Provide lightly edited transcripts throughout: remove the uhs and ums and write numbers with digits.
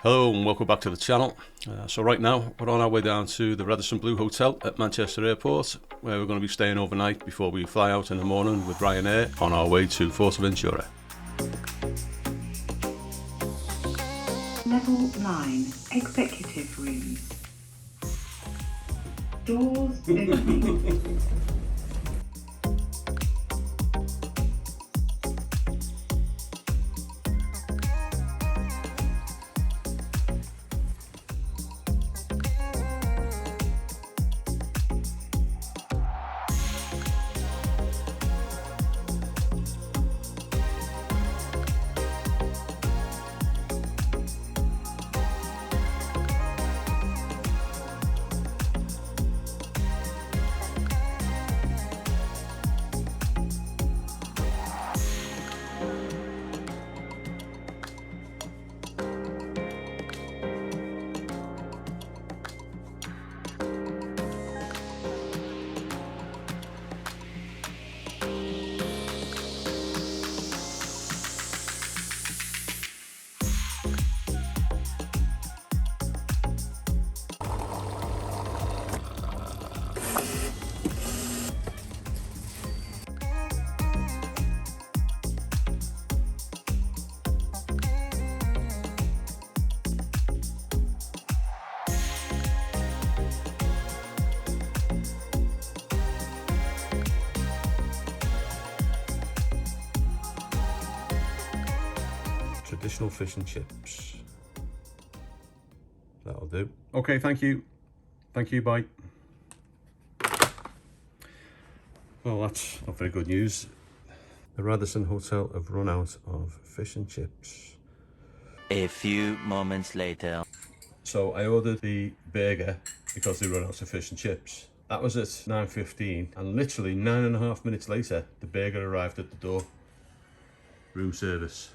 Hello and welcome back to the channel. So right now we're on our way down to the Radisson Blu Hotel at Manchester Airport, where we're going to be staying overnight before we fly out in the morning with Ryanair on our way to Fuerteventura. Level 9, Executive Rooms. Doors opening. Traditional fish and chips. That'll do. Okay, thank you. Thank you, bye. Well, that's not very good news. The Radisson Hotel have run out of fish and chips. A few moments later. So I ordered the burger because they run out of fish and chips. That was at 9:15, and literally 9.5 minutes later, the burger arrived at the door. Room service.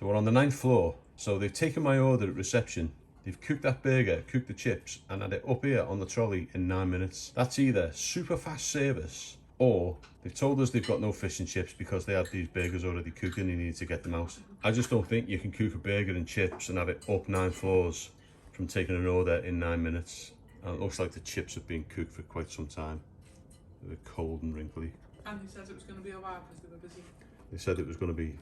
So we're on the 9th floor, so they've taken my order at reception, they've cooked that burger, cooked the chips, and had it up here on the trolley in 9 minutes. That's either super fast service, or they've told us they've got no fish and chips because they had these burgers already cooked and they need to get them out. I just don't think you can cook a burger and chips and have it up 9 floors from taking an order in 9 minutes. And it looks like the chips have been cooked for quite some time. They're cold and wrinkly. And he says it was going to be a while because they were busy. They said it was going to be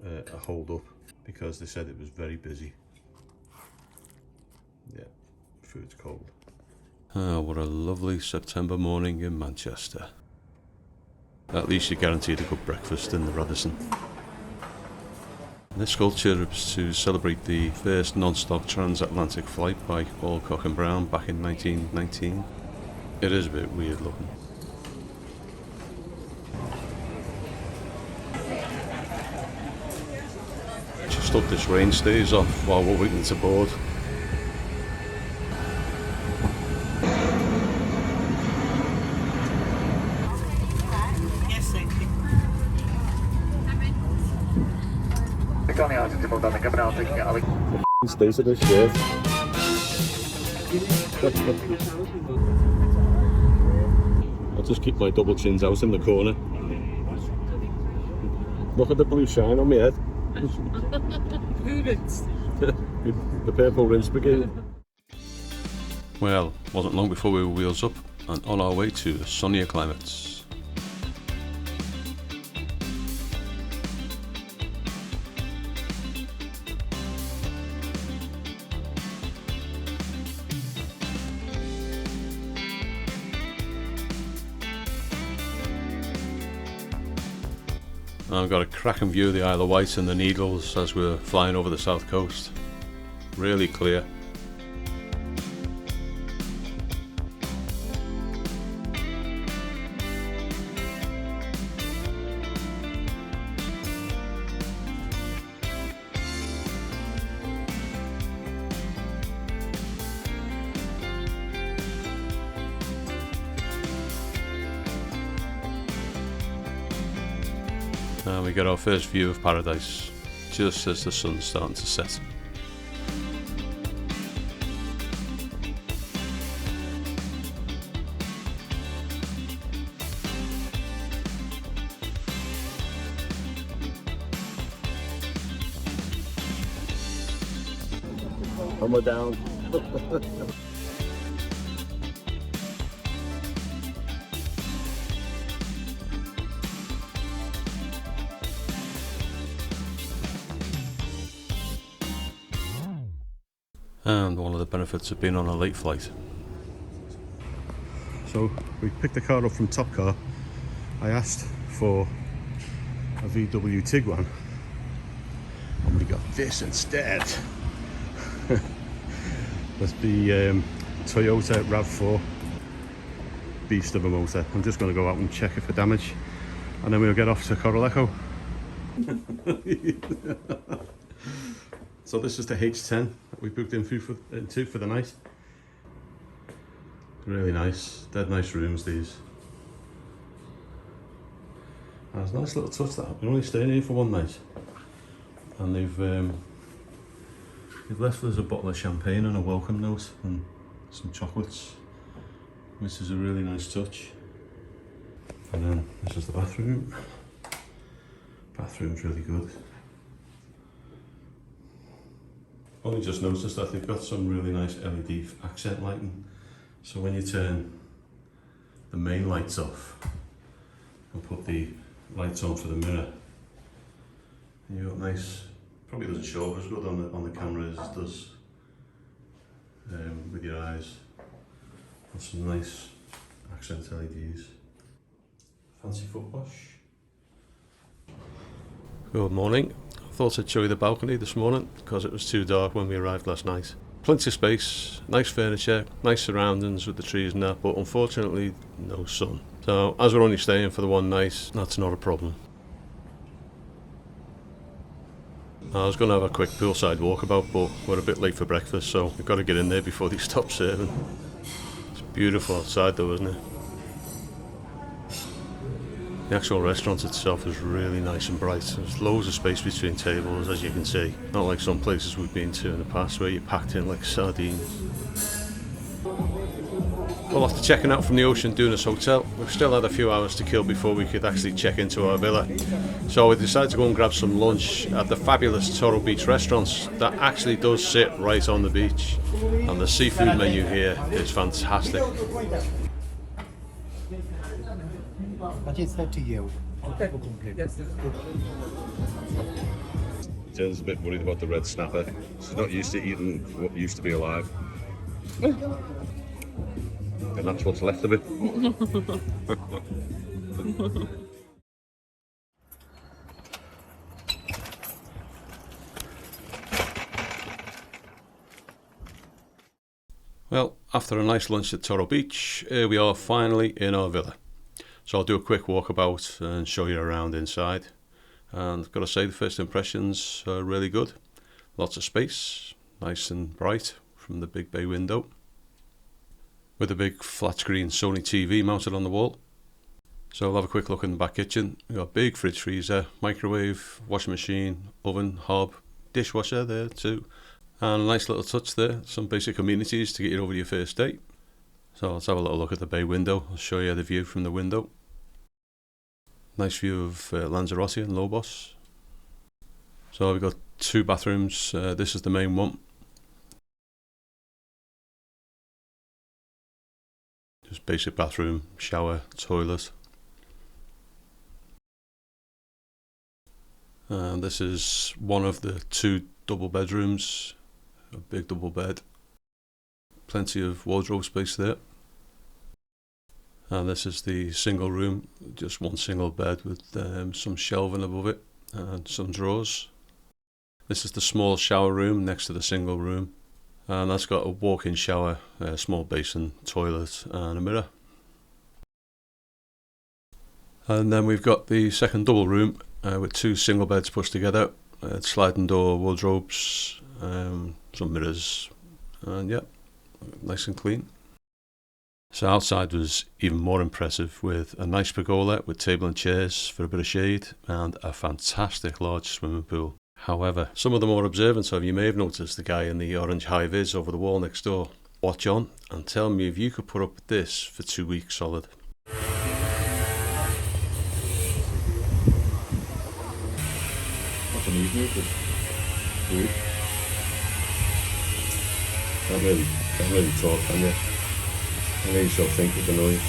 a hold up because they said it was very busy. Yeah, food's cold. Oh, what a lovely September morning in Manchester. At least you're guaranteed a good breakfast in the Radisson. This sculpture is to celebrate the first non-stop transatlantic flight by Alcock and Brown back in 1919. It is a bit weird looking. Just hope this rain stays off while we're waiting to board. Yes, thank you. Stays at this shirt. I'll just keep my double chins out in the corner. Look at the blue shine on my head. The purple rinse brigade. Well, wasn't long before we were wheels up and on our way to the sunnier climates. I've got a cracking view of the Isle of Wight and the Needles as we're flying over the south coast. Really clear. And we get our first view of paradise just as the sun's starting to set. And we're down. And one of the benefits of being on a late flight. So we picked the car up from Top Car. I asked for a VW Tiguan and we got this instead. That's the Toyota RAV4 beast of a motor. I'm just going to go out and check it for damage and then we'll get off to Corralejo. So this is the H10 that we booked into for the night. Really nice, dead nice rooms these. And it's a nice little touch that we're only staying here for one night. And they've left us a bottle of champagne and a welcome note and some chocolates, which is a really nice touch. And then this is the bathroom. Bathroom's really good. Only just noticed that they've got some really nice LED accent lighting. So when you turn the main lights off and put the lights on for the mirror, you've got nice, probably doesn't show up as good on the camera as it does with your eyes. And some nice accent LEDs. Fancy foot wash. Good morning. I thought I'd show you the balcony this morning because it was too dark when we arrived last night. Plenty of space, nice furniture, nice surroundings with the trees and that, but unfortunately no sun. So as we're only staying for the one night, that's not a problem. I was going to have a quick poolside walkabout, but we're a bit late for breakfast, so we've got to get in there before they stop serving. It's beautiful outside though, isn't it? The actual restaurant itself is really nice and bright. There's loads of space between tables, as you can see. Not like some places we've been to in the past where you're packed in like sardines. Well, after checking out from the Ocean Dunas hotel, we've still had a few hours to kill before we could actually check into our villa. So we decided to go and grab some lunch at the fabulous Toro beach restaurants that actually does sit right on the beach. And the seafood menu here is fantastic. Jen's a bit worried about the red snapper. She's not used to eating what used to be alive. And that's what's left of it. Well, after a nice lunch at Toro Beach, here we are finally in our villa. So I'll do a quick walkabout and show you around inside. And I've got to say the first impressions are really good. Lots of space, nice and bright from the big bay window. With a big flat screen Sony TV mounted on the wall. So I'll have a quick look in the back kitchen. We've got a big fridge freezer, microwave, washing machine, oven, hob, dishwasher there too. And a nice little touch there, some basic amenities to get you over your first date. So let's have a little look at the bay window. I'll show you the view from the window. Nice view of Lanzarote and Lobos. So we've got two bathrooms. This is the main one. Just basic bathroom, shower, toilet. And this is one of the two double bedrooms. A big double bed. Plenty of wardrobe space there. And this is the single room, just one single bed with some shelving above it and some drawers. This is the small shower room next to the single room. And that's got a walk-in shower, a small basin, toilet and a mirror. And then we've got the second double room with two single beds pushed together, sliding door wardrobes, some mirrors, and yeah, nice and clean. So outside was even more impressive with a nice pergola with table and chairs for a bit of shade and a fantastic large swimming pool. However, some of the more observant of you may have noticed the guy in the orange high-vis over the wall next door. Watch on and tell me if you could put up with this for 2 weeks solid. What's an evening? Can't really talk, can you? I know you still think with the noise.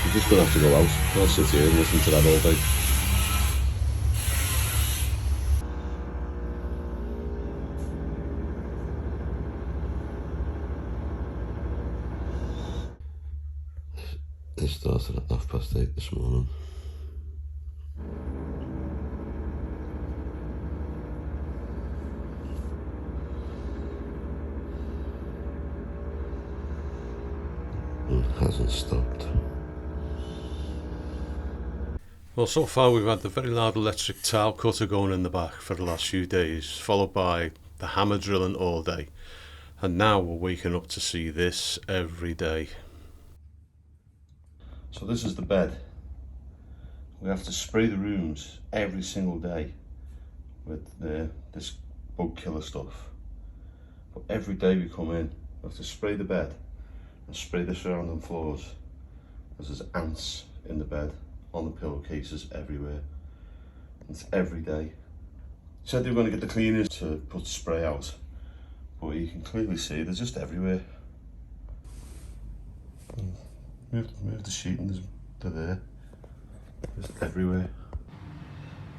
You're just gonna have to go out. I'll sit here and listen to that all day. It started at 8:30 this morning. And it hasn't stopped. Well, so far we've had the very loud electric tile cutter going in the back for the last few days, followed by the hammer drilling all day. And now we're waking up to see this every day. So this is the bed. We have to spray the rooms every single day with this bug killer stuff. But every day we come in, we have to spray the bed and spray the surrounding floors, because there's ants in the bed, on the pillowcases, everywhere. It's every day. Said they were going to get the cleaners to put spray out, but you can clearly see they're just everywhere. Move the sheet and they're there. Just everywhere.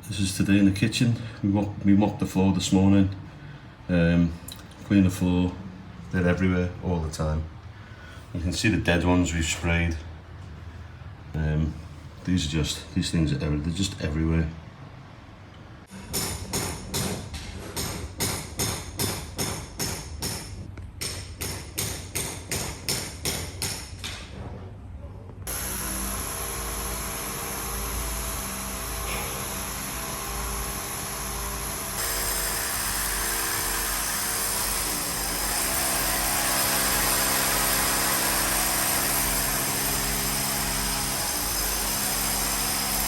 This is today in the kitchen. We mopped the floor this morning. Clean the floor. They're everywhere all the time. You can see the dead ones we've sprayed. These things they're just everywhere.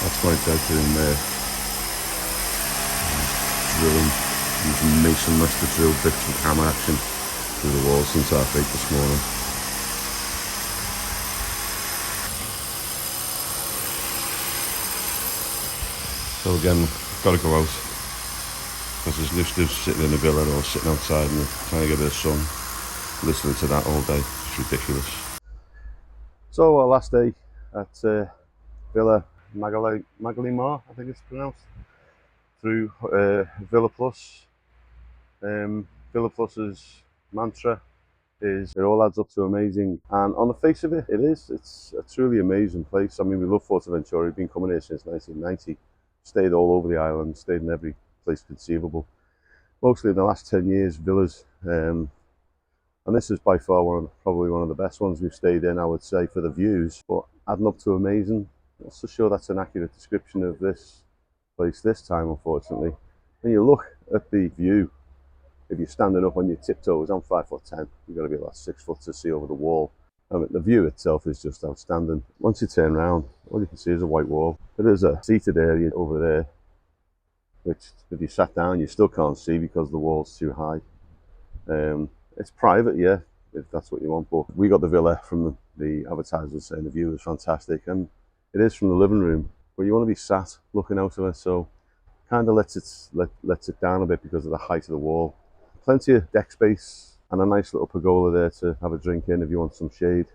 That's my dad doing there. Drilling, using mason mesh to drill bits with hammer action through the wall since 8:30 this morning. So again, got to go out, because there's listeners sitting in the villa or sitting outside and trying to get a bit of sun, listening to that all day. It's ridiculous. So our last day at Villa Magalimar, I think it's pronounced, through Villa Plus. Villa Plus's mantra is it all adds up to amazing, and on the face of it, it's a truly amazing place. I mean, we love Fuerteventura. We've been coming here since 1990, stayed all over the island, stayed in every place conceivable, mostly in the last 10 years, villas, and this is by far probably one of the best ones we've stayed in, I would say, for the views, but adding up to amazing. I'm not so sure that's an accurate description of this place this time, unfortunately. When you look at the view, if you're standing up on your tiptoes, I'm 5'10", you've got to be about 6 foot to see over the wall. I mean, the view itself is just outstanding. Once you turn around, all you can see is a white wall. There is a seated area over there, which if you sat down, you still can't see because the wall's too high. It's private, yeah, if that's what you want, but we got the villa from the advertisers saying the view is fantastic, and it is from the living room, but you want to be sat looking out of it, so kind of lets it down a bit because of the height of the wall. Plenty of deck space and a nice little pergola there to have a drink in if you want some shade.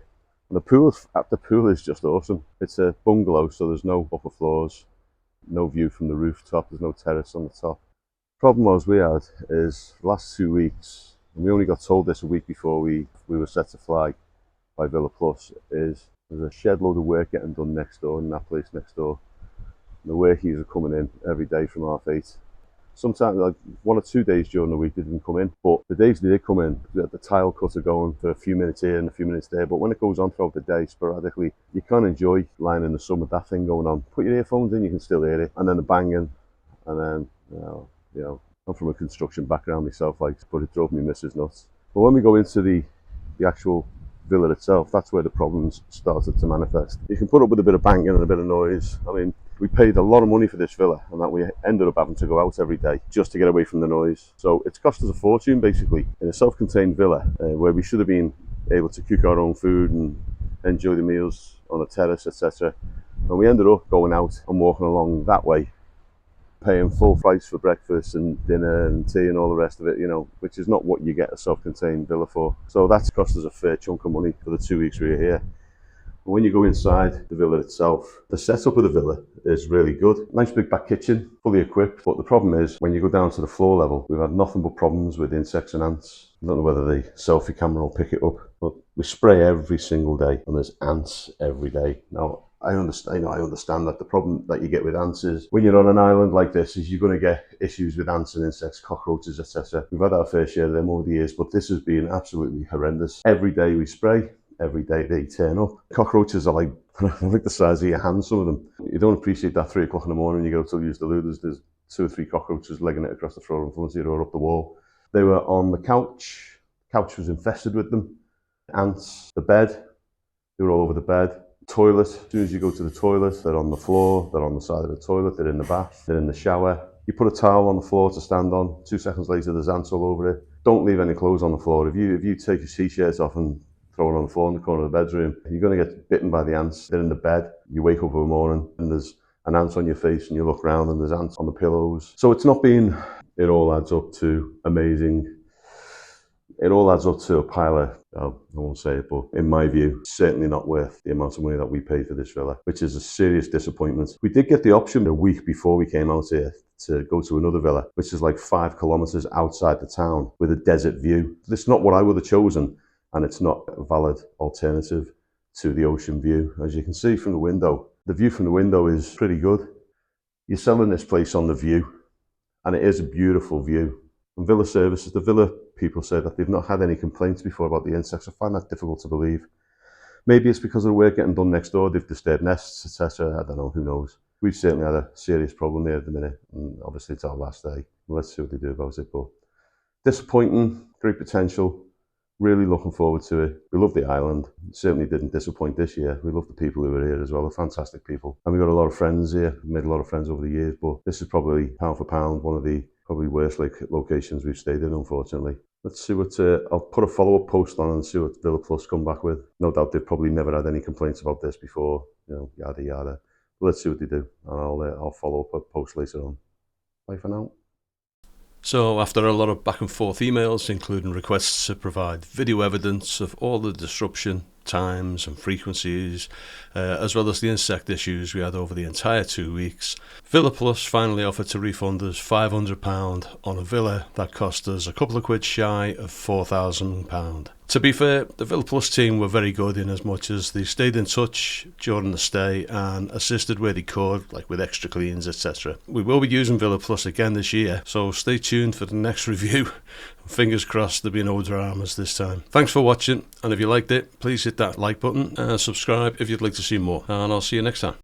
And the pool is just awesome. It's a bungalow, so there's no upper floors, no view from the rooftop, there's no terrace on the top. Problem we had is the last 2 weeks, and we only got told this a week before we were set to fly by Villa Plus, is there's a shed load of work getting done next door in that place next door. And the workies are coming in every day from 8:30. Sometimes, like 1 or 2 days during the week, they didn't come in. But the days they did come in, we had the tile cutter going for a few minutes here and a few minutes there. But when it goes on throughout the day, sporadically, you can't enjoy lying in the sun with that thing going on. Put your earphones in, you can still hear it. And then the banging. And then, you know, I'm from a construction background myself, but it drove me missus nuts. But when we go into the actual villa itself, that's where the problems started to manifest. You can put up with a bit of banging and a bit of noise. I mean, we paid a lot of money for this villa, and that we ended up having to go out every day just to get away from the noise. So it's cost us a fortune, basically, in a self-contained villa where we should have been able to cook our own food and enjoy the meals on a terrace, etc. And we ended up going out and walking along that way, paying full price for breakfast and dinner and tea and all the rest of it, you know, which is not what you get a self-contained villa for. So that's cost us a fair chunk of money for the 2 weeks we were here. When you go inside the villa itself, the setup of the villa is really good. Nice big back kitchen, fully equipped, but the problem is when you go down to the floor level, we've had nothing but problems with insects and ants. I don't know whether the selfie camera will pick it up, but we spray every single day and there's ants every day. Now, I understand that the problem that you get with ants is when you're on an island like this is you're going to get issues with ants and insects, cockroaches, etc. We've had our fair share of them over the years, but this has been absolutely horrendous. Every day we spray. Every day they turn up. Cockroaches are like the size of your hand, some of them. You don't appreciate that 3 o'clock in the morning, you go to use the loo, there's 2 or 3 cockroaches legging it across the floor in front of you or up the wall. They were on the couch. The couch was infested with them. Ants. The bed. They were all over the bed. Toilet. As soon as you go to the toilet, they're on the floor, they're on the side of the toilet, they're in the bath, they're in the shower. You put a towel on the floor to stand on, 2 seconds later there's ants all over it. Don't leave any clothes on the floor. If you take your t-shirts off and throw it on the floor in the corner of the bedroom, you're going to get bitten by the ants. They're in the bed. You wake up in the morning and there's an ant on your face and you look around and there's ants on the pillows. So it's not been, it all adds up to amazing. It all adds up to a pile of, I won't say it, but in my view, certainly not worth the amount of money that we paid for this villa, which is a serious disappointment. We did get the option a week before we came out here to go to another villa, which is like 5 kilometers outside the town with a desert view. It's not what I would have chosen, and it's not a valid alternative to the ocean view. As you can see from the window, the view from the window is pretty good. You're selling this place on the view, and it is a beautiful view. And villa services, the villa people say that they've not had any complaints before about the insects. I find that difficult to believe. Maybe it's because of the work getting done next door, they've disturbed nests, etc. I don't know, who knows. We've certainly had a serious problem here at the minute, and obviously it's our last day. Let's see what they do about it, but disappointing, great potential. Really looking forward to it. We love the island. Certainly didn't disappoint this year. We love the people who were here as well. They're fantastic people. And we got a lot of friends here. We made a lot of friends over the years, but this is probably, pound for pound, one of the probably worst locations we've stayed in, unfortunately. Let's see what, I'll put a follow-up post on and see what Villa Plus come back with. No doubt they've probably never had any complaints about this before, you know, yada yada. But let's see what they do. And I'll follow up a post later on. Bye for now. So after a lot of back and forth emails, including requests to provide video evidence of all the disruption, times and frequencies, as well as the insect issues we had over the entire 2 weeks, Villa Plus finally offered to refund us £500 on a villa that cost us a couple of quid shy of £4,000. To be fair, the Villa Plus team were very good in as much as they stayed in touch during the stay and assisted where they could, like with extra cleans, etc. We will be using Villa Plus again this year, so stay tuned for the next review. Fingers crossed there'll be no dramas this time. Thanks for watching, and if you liked it, please hit that like button and subscribe if you'd like to see more, and I'll see you next time.